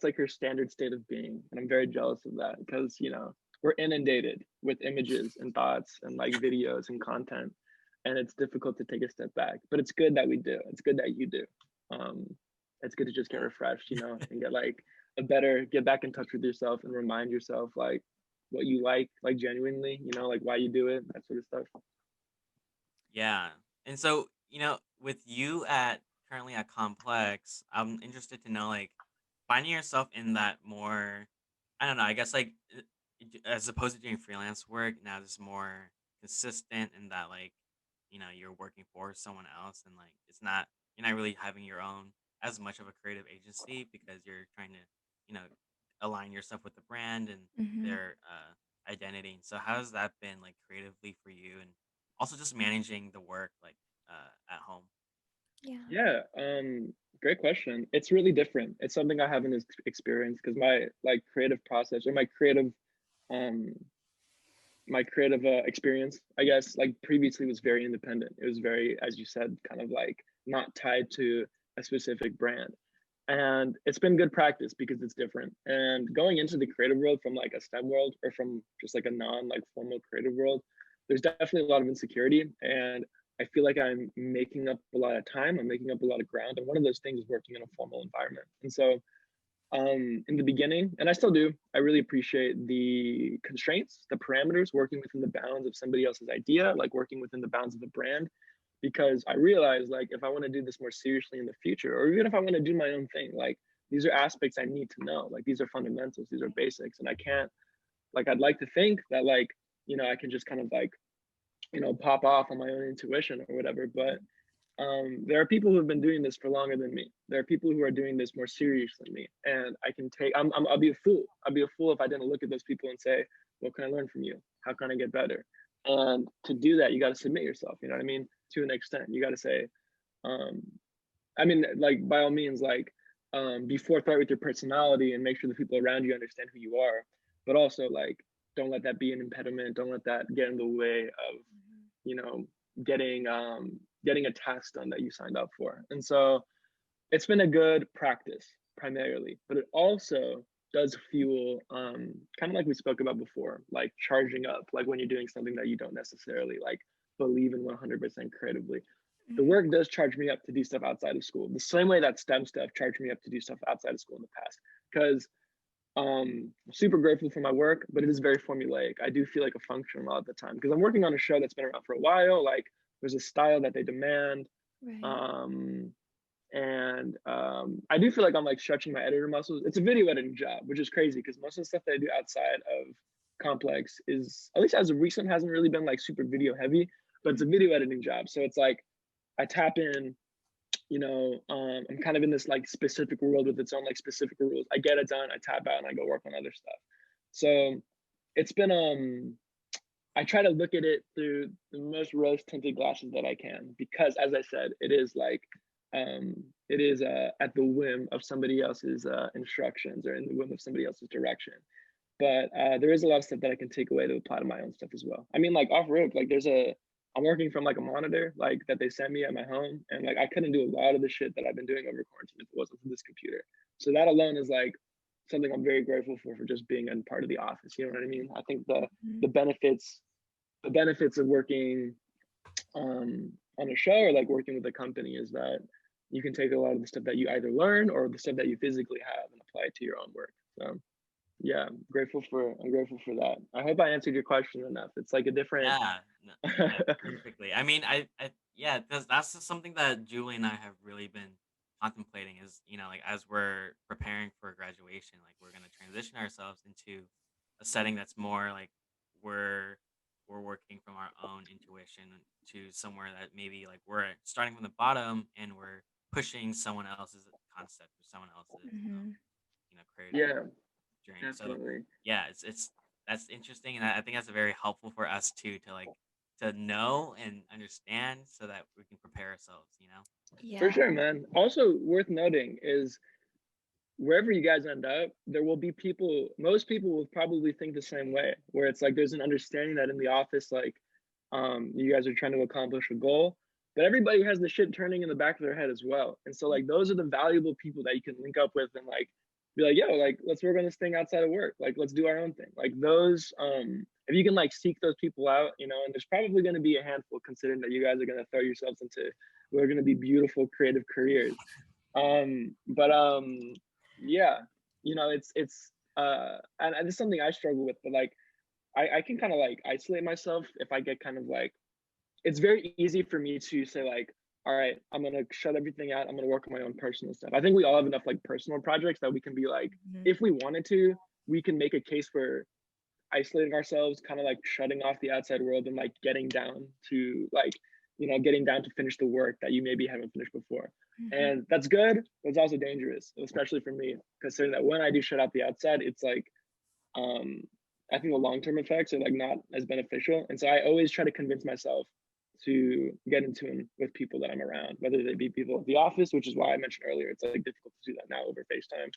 like her standard state of being, and I'm very jealous of that because we're inundated with images and thoughts and like videos and content, and it's difficult to take a step back. But it's good that we do. It's good that you do. Um, it's good to just get refreshed, and get back in touch with yourself and remind yourself like what you like genuinely, like why you do it, that sort of stuff. Yeah. And so, with you at currently at Complex, I'm interested to know like finding yourself in that more, I don't know, I guess like as opposed to doing freelance work, now it's more consistent in that like, you're working for someone else, and like you're not really having your own as much of a creative agency because you're trying to, you know, align yourself with the brand and Mm-hmm. their identity. And so how has that been like creatively for you, and also just managing the work like at home? Yeah. Yeah, great question. It's really different. It's something I haven't experienced because my like creative process or um my creative experience, I guess, like previously was very independent. It was very, as you said, kind of like not tied to a specific brand. And it's been good practice because it's different. And going into the creative world from like a STEM world or from just like a non like formal creative world, there's definitely a lot of insecurity. And I feel like I'm making up a lot of time. I'm making up a lot of ground. And one of those things is working in a formal environment. And so in the beginning, and I still do, I really appreciate the constraints, the parameters, working within the bounds of somebody else's idea, like working within the bounds of the brand, because I realize like if I want to do this more seriously in the future, or even if I want to do my own thing, like these are aspects I need to know. Like these are fundamentals, these are basics, and I can't like I'd like to think that like I can just kind of like pop off on my own intuition or whatever, but there are people who have been doing this for longer than me. There are people who are doing this more serious than me, and I can take. I'll be a fool. I'll be a fool if I didn't look at those people and say, "What can I learn from you? How can I get better?" And to do that, you got to submit yourself. You know what I mean? To an extent, you got to say, um, I mean, like by all means, like be forthright with your personality and make sure the people around you understand who you are. But also, like, don't let that be an impediment. Don't let that get in the way of, you know, getting a task done that you signed up for. And so it's been a good practice primarily, but it also does fuel kind of like we spoke about before, like charging up, like when you're doing something that you don't necessarily like believe in 100% creatively. The Mhm. work does charge me up to do stuff outside of school, the same way that STEM stuff charged me up to do stuff outside of school in the past. Because super grateful for my work, but it is very formulaic. I do feel like a function a lot of the time because I'm working on a show that's been around for a while. Like there's a style that they demand. Right. Um, and I do feel like I'm like stretching my editor muscles. It's a video editing job, which is crazy because most of the stuff that I do outside of complex is, at least as of recent, hasn't really been like super video heavy, but it's a Mhm. video editing job. So it's like I tap in, I'm kind of in this like specific world with its own like specific rules. I get it done, I tap out and I go work on other stuff. So it's been I try to look at it through the most rose tinted glasses that I can because as I said, it is like it is at the whim of somebody else's instructions or in the whim of somebody else's direction. But there is a lot of stuff that I can take away to apply to my own stuff as well. I mean, like off rip, like I'm working from like a monitor like that they sent me at my home, and like I couldn't do a lot of the shit that I've been doing over quarantine if it wasn't for this computer. So that alone is like something I'm very grateful for just being a part of the office. You know what I mean? I think Mhm. the benefits the benefits of working on a show or like working with a company is that you can take a lot of the stuff that you either learn or the stuff that you physically have and apply it to your own work. So yeah, I'm grateful for that. I hope I answered your question enough. It's like a different Yeah, no, yeah, perfectly. I mean, yeah, that's just something that Julie and I have really been contemplating is, like as we're preparing for graduation, like we're gonna transition ourselves into a setting that's more like we're we're working from our own intuition to somewhere that maybe like we're starting from the bottom and we're pushing someone else's concept or someone else's Mhm. creative yeah, journey. So definitely. yeah, it's that's interesting, and I think that's very helpful for us too to like to know and understand so that we can prepare ourselves. For Yeah. sure, man. Also worth noting is wherever you guys end up, there will be people, most people will probably think the same way, where it's like there's an understanding that in the office, like you guys are trying to accomplish a goal, but everybody has the shit turning in the back of their head as well. And so like those are the valuable people that you can link up with and like be like, yo, like let's work on this thing outside of work. Like let's do our own thing. Like those, if you can like seek those people out, and there's probably gonna be a handful considering that you guys are gonna throw yourselves into what are gonna be beautiful creative careers. But yeah, and it's something I struggle with, but like I can kind of like isolate myself if I get kind of like it's very easy for me to say like, all right, I'm gonna shut everything out. I'm gonna work on my own personal stuff. I think we all have enough like personal projects that we can be like, Mhm. if we wanted to, we can make a case for isolating ourselves, kind of like shutting off the outside world and like getting down to finish the work that you maybe haven't finished before. Mhm. And that's good, but it's also dangerous, especially for me, considering that when I do shut out the outside, it's like um I think the long-term effects are like not as beneficial. And so I always try to convince myself to get in tune with people that I'm around, whether they be people at the office, which is why I mentioned earlier, it's like difficult to do that now over FaceTime,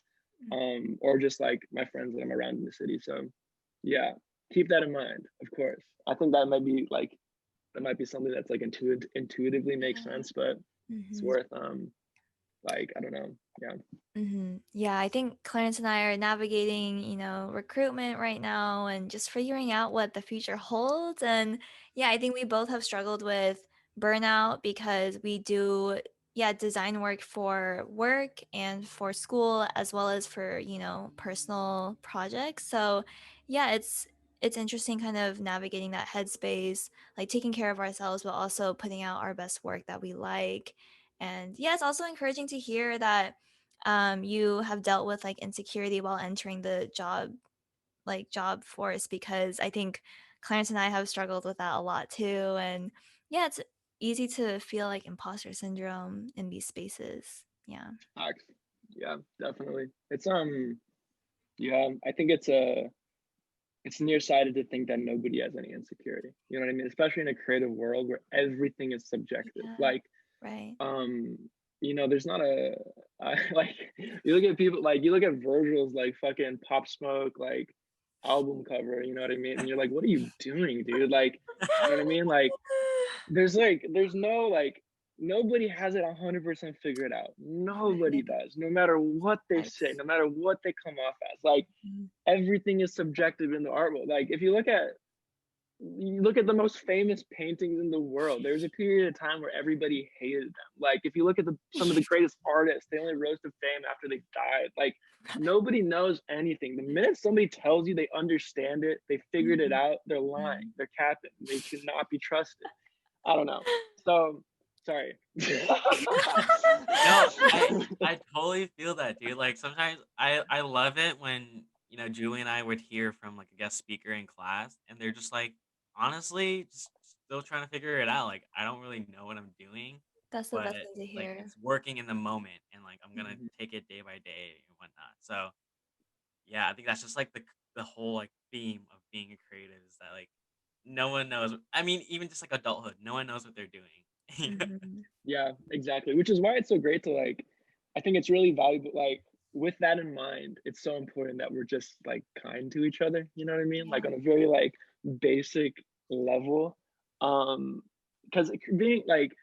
or just like my friends that I'm around in the city. So yeah, keep that in mind, of course. I think that might be something that's like intuitively makes Yeah. sense, but it's Mhm. worth like I don't know. Yeah. Yeah, I think Clarence and I are navigating, recruitment right now and just figuring out what the future holds. And yeah, I think we both have struggled with burnout because we do, yeah, design work for work and for school as well as for, personal projects. So yeah, it's interesting kind of navigating that headspace, like taking care of ourselves, but also putting out our best work that we like. And yeah, it's also encouraging to hear that you have dealt with like insecurity while entering the job force because I think Clarence and I have struggled with that a lot too. And yeah, easy to feel like imposter syndrome in these spaces. Yeah. Facts. Yeah, definitely. It's yeah, I think it's nearsighted to think that nobody has any insecurity. You know what I mean? Especially in a creative world where everything is subjective. Yeah. Like, Right. you know, there's not a like you look at people like you look at Virgil's like fucking Pop Smoke like album cover, you know what I mean? And you're like, what are you doing, dude? Like, you know what I mean? There's no like nobody has it 100% figured out. Nobody Right. does. No matter what they say, Yes. no matter what they come off as. Like Mhm. everything is subjective in the art world. Like if you look at the most famous paintings in the world, there was a period of time where everybody hated them. Like if you look at some of the greatest artists, they only rose to fame after they died. Like nobody knows anything. The minute somebody tells you they understand it, they figured it Mhm. out, they're lying, Mhm. they're capping, they should not be trusted. I don't know. So sorry. No, I totally feel that, dude. Like sometimes I love it when, Julie and I would hear from like a guest speaker in class and they're just like, honestly, just still trying to figure it out. Like I don't really know what I'm doing, That's the but best thing to like hear. it's working in the moment and like I'm gonna Mhm. take it day by day and whatnot. So yeah, I think that's just like the whole like theme of being a creative is that like no one knows. I mean, even just like adulthood, no one knows what they're doing. Mhm. Yeah, exactly. Which is why it's so great to like, I think it's really valuable. Like, with that in mind, it's so important that we're just like kind to each other. You know what I mean? Like, Yeah. on a very like basic level. Because being like,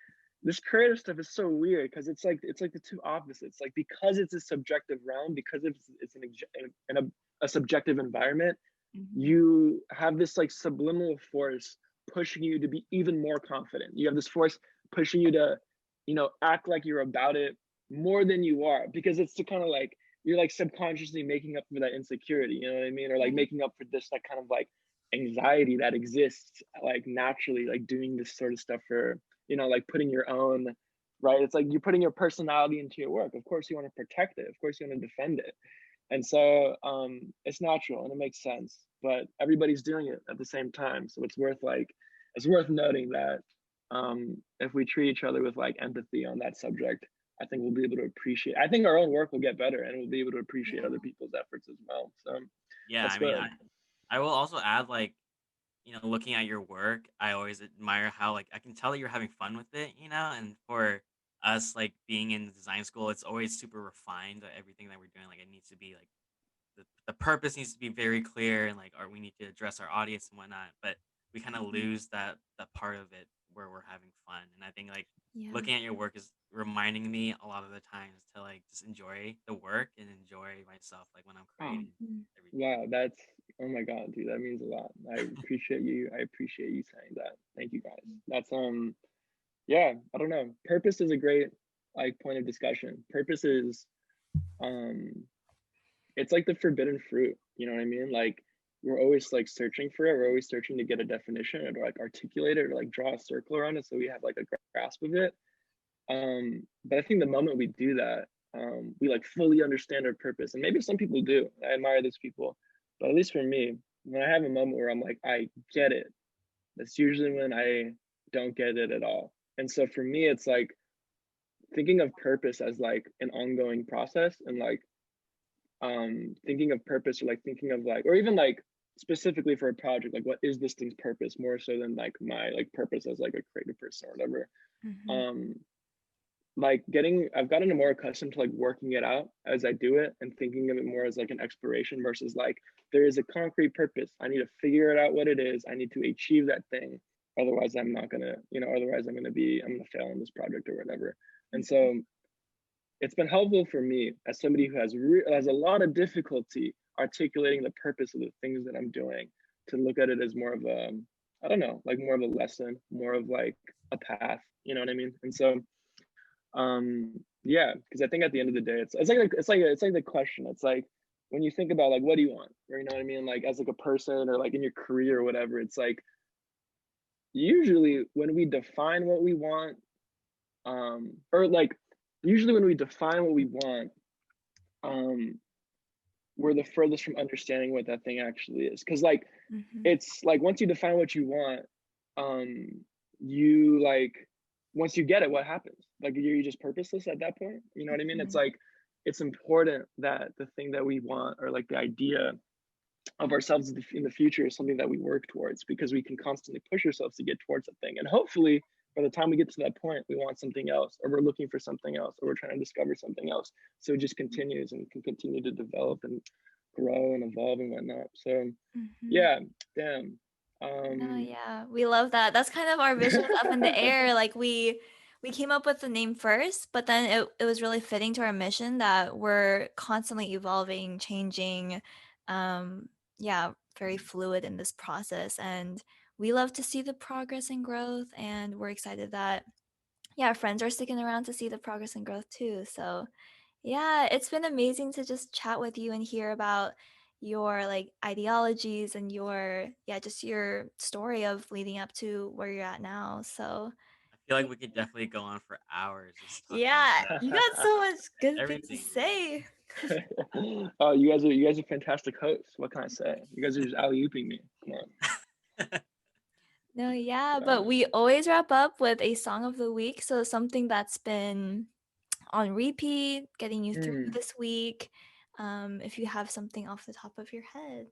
this creative stuff is so weird because it's like the two opposites. Like, because it's a subjective realm, because it's in a subjective environment, Mhm. you have this like subliminal force pushing you to be even more confident. You have this force pushing you to, act like you're about it more than you are, because it's to kind of like you're like subconsciously making up for that insecurity, you know what I mean? Or like Right. making up for this like kind of like anxiety that exists like naturally, like doing this sort of stuff for, like putting your own, right? It's like you're putting your personality into your work. Of course you want to protect it. Of course you want to defend it. And so it's natural and it makes sense, but everybody's doing it at the same time. So it's worth noting that if we treat each other with like empathy on that subject, I think we'll be able to appreciate. I think our own work will get better, and we'll be able to appreciate other Yeah. people's efforts as well. So Yeah, that's I mean, good. I will also add like, looking at your work, I always admire how like I can tell that you're having fun with it, and for us like being in design school, it's always super refined. Everything that we're doing, like it needs to be like the purpose needs to be very clear and like or we need to address our audience and whatnot. But we kind of Mhm. lose that part of it where we're having fun. And I think like Yeah. looking at your work is reminding me a lot of the times to like just enjoy the work and enjoy myself like when I'm Oh, creating Mhm. everything. wow, that's oh my god, dude, that means a lot. I appreciate you. I appreciate you saying that. Thank you guys. That's yeah, I don't know. Purpose is a great like point of discussion. Purpose is um it's like the forbidden fruit, you know what I mean? Like we're always like searching for it. We're always searching to get a definition or like articulate it or like draw a circle around it so we have like a grasp of it. But I think the moment we do that, we like fully understand our purpose. And maybe some people do. I admire these people. But at least for me, when I have a moment where I'm like, I get it, that's usually when I don't get it at all. And so for me, it's like thinking of purpose as like an ongoing process, and like thinking of purpose, or like thinking of like, or even like specifically for a project, like what is this thing's purpose, more so than like my like purpose as like a creative person or whatever. Mhm. um like I've gotten more accustomed to like working it out as I do it, and thinking of it more as like an exploration versus like there is a concrete purpose. I need to figure it out what it is. I need to achieve that thing. Otherwise I'm not gonna, otherwise I'm gonna fail on this project or whatever. And Mhm. so it's been helpful for me as somebody who has a lot of difficulty articulating the purpose of the things that I'm doing, to look at it as more of a, I don't know, like more of a lesson, more of like a path, you know what I mean? And so yeah, because I think at the end of the day, it's like the question. It's like when you think about like what do you want, or you know what I mean, like as like a person or like in your career or whatever. It's like usually when we define what we want, or like usually when we define what we want, um we're the furthest from understanding what that thing actually is. Because like Mhm. it's like once you define what you want, um you like once you get it, what happens? Like, you're just purposeless at that point. You know what I mean? It's Mhm. like, it's important that the thing that we want, or like the idea of ourselves in the future, is something that we work towards, because we can constantly push ourselves to get towards a thing. And hopefully by the time we get to that point, we want something else, or we're looking for something else, or we're trying to discover something else. So it just continues and can continue to develop and grow and evolve and whatnot. So Mhm. yeah, damn. No, yeah, we love that. That's kind of our visions up in the air. Like we came up with the name first, but then it was really fitting to our mission that we're constantly evolving, changing, yeah, very fluid in this process. And we love to see the progress and growth, and we're excited that yeah, friends are sticking around to see the progress and growth too. So yeah, it's been amazing to just chat with you and hear about your like ideologies and your yeah, just your story of leading up to where you're at now. So I feel like y- we could definitely go on for hours just talking yeah, about you got so much good things to everything, say. Oh, you guys are fantastic hosts. What can I say? You guys are just alley ooping me. Come on. really. No, yeah, Yeah. but we always wrap up with a song of the week. So something that's been on repeat, getting you through Hmm. this week. If you have something off the top of your head.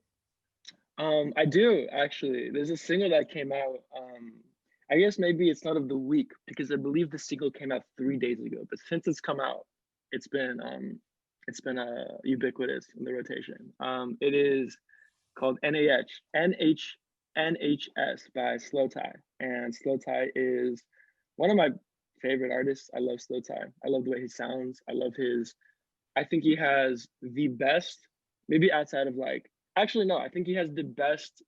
I do actually. There's a single that came out. I guess maybe it's not of the week, because I believe the single came out 3 days ago. But since it's come out, it's been ubiquitous in the rotation. It is called NHS by Slow Tie, and Slow Tie is one of my favorite artists. I love Slow Tie. I love the way he sounds. I love his. I think he has the best, maybe outside of like, actually no, I think he has the best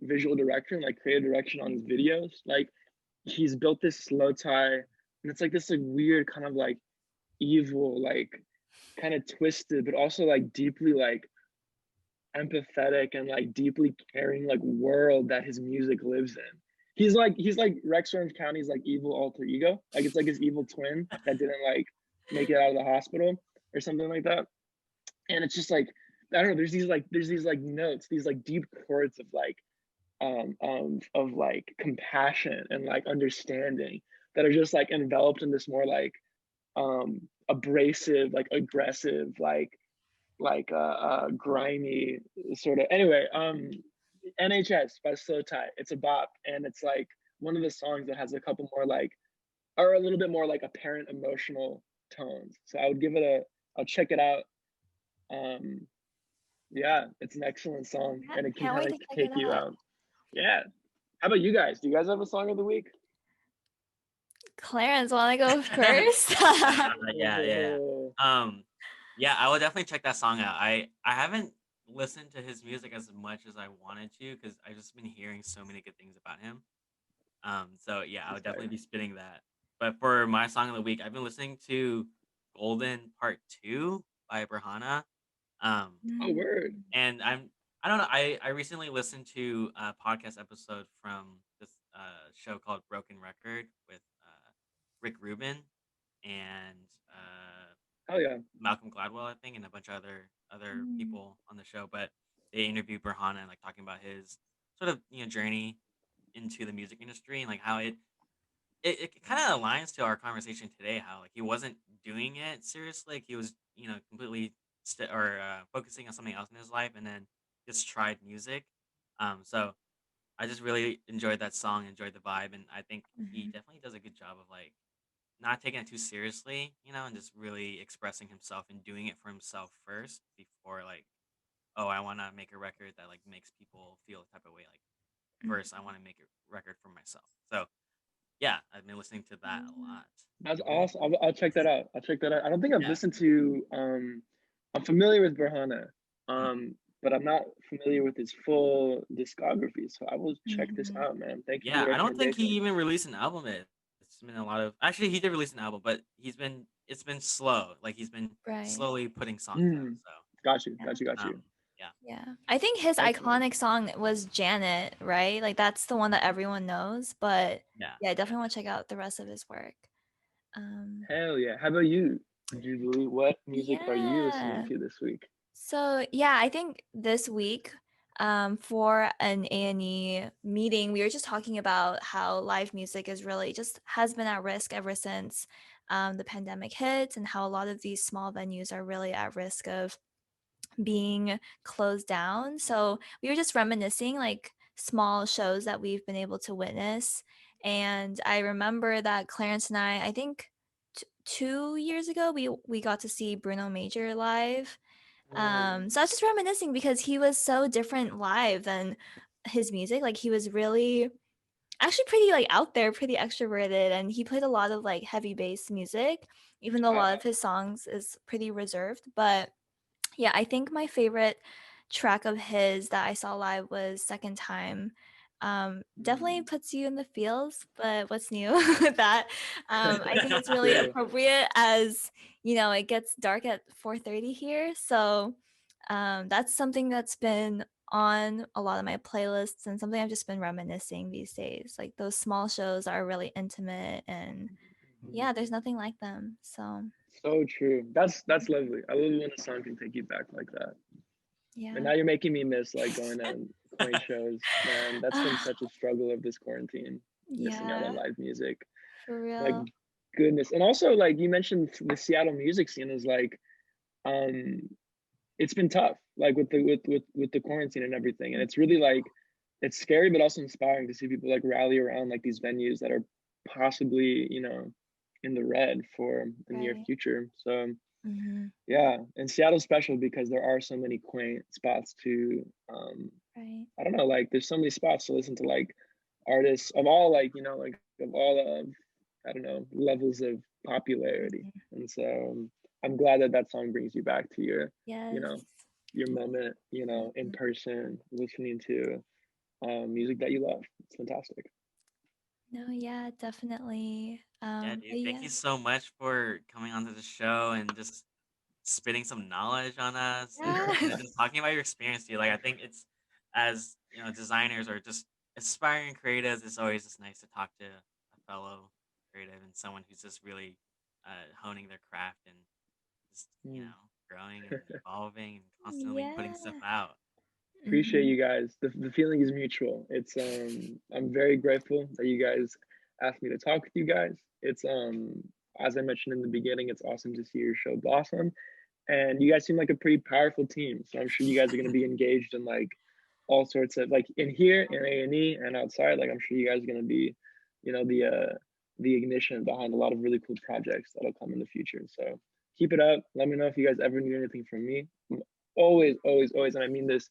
visual direction, like creative direction on his videos. Like, he's built this slow tie, and it's like this like weird kind of like evil, like kind of twisted, but also like deeply like empathetic and like deeply caring like world that his music lives in. He's like Rex Orange County's like evil alter ego. Like, it's like his evil twin that didn't like make it out of the hospital or something like that. And it's just like, I don't know, there's these like notes, these like deep chords of like of like compassion and like understanding that are just like enveloped in this more like abrasive, like aggressive, grimy sort of. Anyway, NHS by Slow Tie. It's a bop, and it's like one of the songs that has a couple more like, or a little bit more like apparent emotional tones. So I would give it a. I'll check it out. Um, yeah, it's an excellent song, Yeah, and it can can't kind wait of to check take it you out. out. Yeah. How about you guys? Do you guys have a song of the week? Clarence, want to go first? Yeah, yeah. Um, yeah, I will definitely check that song out. I haven't listened to his music as much as I wanted to because I've just been hearing so many good things about him. So yeah, I That's would definitely tight. be spitting that. But for my song of the week, I've been listening to Golden Part Two by Brahana. Um, Oh, Mm. word. and I don't know. I recently listened to a podcast episode from this show called Broken Record with Rick Rubin and Hell yeah. Malcolm Gladwell, I think, and a bunch of other Mm. people on the show. But they interviewed Burhana and like talking about his sort of journey into the music industry and like how it kind of aligns to our conversation today. How like he wasn't doing it seriously, like he was completely focusing on something else in his life, and then just tried music. So I just really enjoyed that song, enjoyed the vibe, and I think he Mhm. definitely does a good job of like not taking it too seriously, and just really expressing himself and doing it for himself first before like, oh, I want to make a record that like makes people feel a type of way. Like first, I want to make a record for myself. So yeah, I've been listening to that a Mhm. lot. That's awesome. I'll check that out. I'll check that out. I don't think I've Yeah. listened to. I'm familiar with Burhana, Mm. but I'm not familiar with his full discography. So I will check this Mhm. out, man. Thank you for Yeah, the I don't think he recommendation. even released an album yet. It's been a lot of actually he did release an album, but it's been slow. Like he's been Right. slowly putting songs out. Mm, So got you. Yeah. Got you. Got you. um yeah. Yeah. I think his Excellent. iconic song was Janet, right? Like that's the one that everyone knows, but Yeah. yeah, I definitely want to check out the rest of his work. Um, Hell yeah. How about you, Jubilee? What music are you listening yeah. to this week? So, yeah, I think this week for an A&E meeting, we were just talking about how live music is really just has been at risk ever since the pandemic hit, and how a lot of these small venues are really at risk of being closed down. So we were just reminiscing like small shows that we've been able to witness. And I remember that Clarence and I think 2 years ago, we got to see Bruno Major live. So I was just reminiscing because he was so different live than his music. Like he was really actually pretty like out there, pretty extroverted, and he played a lot of like heavy bass music, even though a lot of his songs is pretty reserved. But yeah, I think my favorite track of his that I saw live was Second Time. Definitely puts you in the feels, but what's new with that? I think it's really True. appropriate as, it gets dark at 4:30 here. So that's something that's been on a lot of my playlists and something I've just been reminiscing these days. Like those small shows are really intimate and yeah, there's nothing like them. So So true. That's lovely. I love when a song can take you back like that. And yeah. now you're making me miss like going to Queen shows, man. That's been Ah, such a struggle of this quarantine, missing out on yeah, live music. for Like real. goodness. And also like you mentioned the Seattle music scene is like um it's been tough, like with the with the quarantine and everything. And it's really like it's scary but also inspiring to see people like rally around like these venues that are possibly, in the red for the near Right. future. So Mm-hmm. yeah, and Seattle's special because there are so many quaint spots to Right. I don't know, like there's so many spots to listen to like artists of all like, like of all of I don't know, levels of popularity. Mhm. And so I'm glad that that song brings you back to you Yes. know, your moment, in Mhm. person, listening to music that you love. It's fantastic. No, yeah, definitely. Yeah, But dude. Thank yeah. you so much for coming onto the show and just spitting some knowledge on us and Yeah. just talking about your experience, dude. Like I think it's as designers or just aspiring creatives, it's always just nice to talk to a fellow creative and someone who's just really honing their craft and just Mm. growing and evolving and constantly putting stuff Yeah. out. Appreciate Mm-hmm. you guys. The feeling is mutual. It's I'm very grateful that you guys asked me to talk with you guys. It's as I mentioned in the beginning, it's awesome to see your show blossom. And you guys seem like a pretty powerful team. So I'm sure you guys are gonna be engaged in like all sorts of like in here in A&E and outside. Like I'm sure you guys are gonna be, the ignition behind a lot of really cool projects that'll come in the future. So keep it up. Let me know if you guys ever need anything from me. I'm always, always, always, and I mean this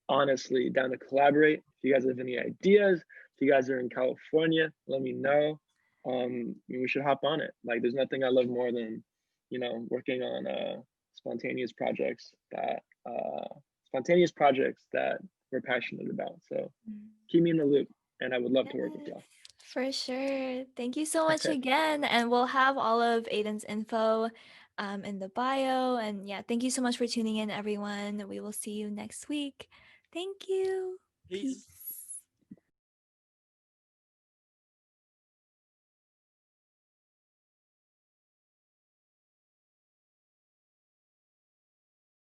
honestly, down to collaborate. If you guys have any ideas, if you guys are in California, let me know. We should hop on it. Like, there's nothing I love more than, working on spontaneous projects that spontaneous projects that we're passionate about. So keep me in the loop, and I would love to work with Yes, y'all. for sure. Thank you so much again. And we'll have all of Aidan's info in the bio. And yeah, thank you so much for tuning in, everyone. We will see you next week. Thank you. Peace. Peace.